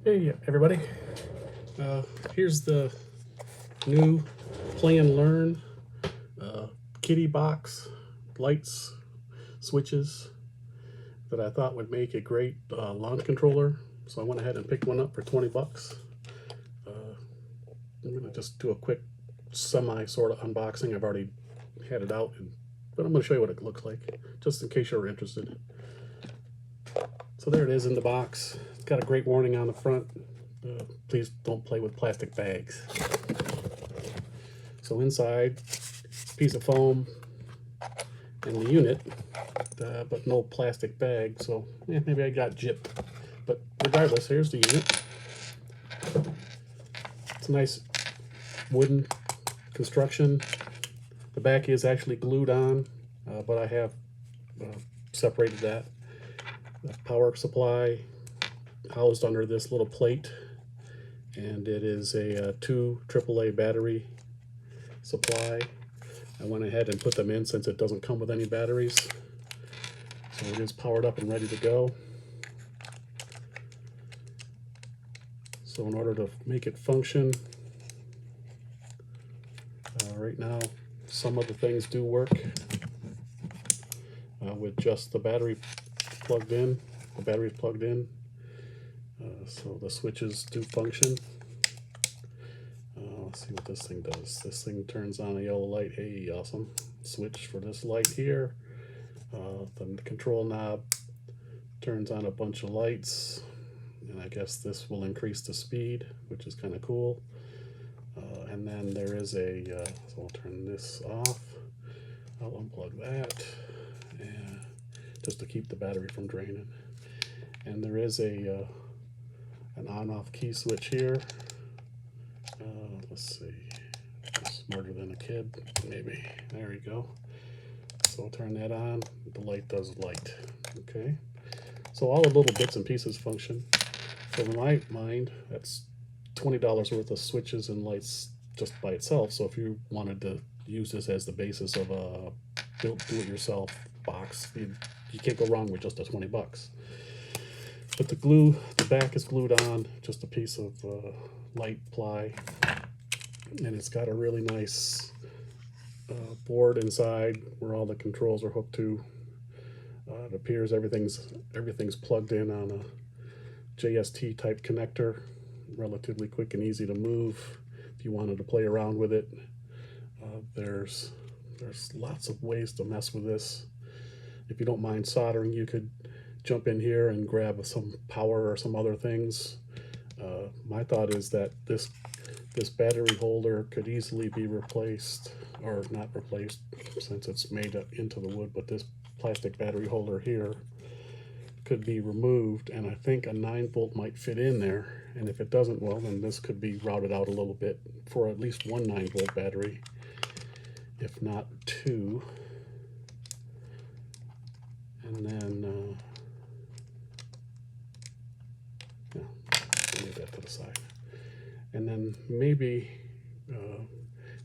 Hey everybody, here's the new Play and Learn Kiddy box lights switches that I thought would make a great launch controller. So I went ahead and picked one up for 20 bucks. I'm going to just do a quick semi sort of unboxing. I've already had it out, but I'm going to show you what it looks like just in case you're interested. So there it is in the box. It's got a great warning on the front. Please don't play with plastic bags. So inside, piece of foam and the unit, but no plastic bag. So maybe I got gypped. But regardless, here's the unit. It's a nice wooden construction. The back is actually glued on, but I have separated that. The power supply housed under this little plate, and it is a 2 AAA battery supply. I went ahead and put them in since it doesn't come with any batteries, so it is powered up and ready to go. So in order to make it function, right now some of the things do work with just the battery plugged in. The battery's plugged in, so the switches do function. Let's see what this thing does. This thing turns on a yellow light. Hey, awesome. Switch for this light here. Then the control knob turns on a bunch of lights, and I guess this will increase the speed, which is kind of cool. And then there is a, so I'll turn this off. I'll unplug that, and just to keep the battery from draining. And there is a an on-off key switch here. Let's see, smarter than a kid, maybe. There we go. So I'll turn that on. The light does light. Okay. So all the little bits and pieces function. So in my mind, that's $20 worth of switches and lights just by itself. So if you wanted to use this as the basis of a do-it-yourself box, you can't go wrong with just the 20 bucks. But the back is glued on, just a piece of light ply, and it's got a really nice board inside where all the controls are hooked to. It appears everything's plugged in on a JST type connector, relatively quick and easy to move if you wanted to play around with it. There's lots of ways to mess with this. If you don't mind soldering, you could jump in here and grab some power or some other things. My thought is that this battery holder could easily be replaced, or not replaced since it's made into the wood, but this plastic battery holder here could be removed, and I think a 9-volt might fit in there. And if it doesn't, well, then this could be routed out a little bit for at least one 9-volt battery, if not two. And then leave that to the side. And then maybe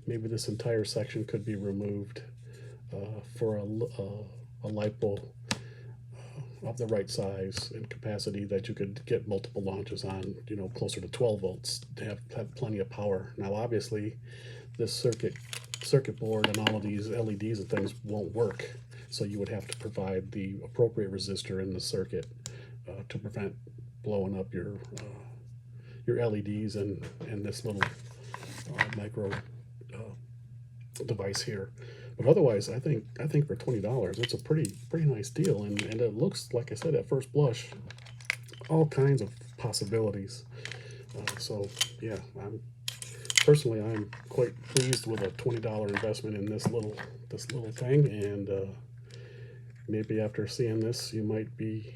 this entire section could be removed for a LiPo of the right size and capacity that you could get multiple launches on, closer to 12 volts to have plenty of power. Now, obviously, this circuit board and all of these LEDs and things won't work, so you would have to provide the appropriate resistor in the circuit to prevent blowing up your LEDs and this little micro device here. But otherwise, I think for $20, it's a pretty nice deal, and it looks, like I said, at first blush, all kinds of possibilities. So yeah, I'm quite pleased with a $20 investment in this little thing, and maybe after seeing this, you might be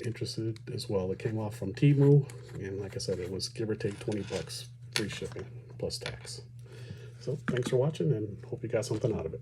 interested as well. It came off from Temu, and like I said, it was give or take 20 bucks, free shipping plus tax. So thanks for watching, and hope you got something out of it.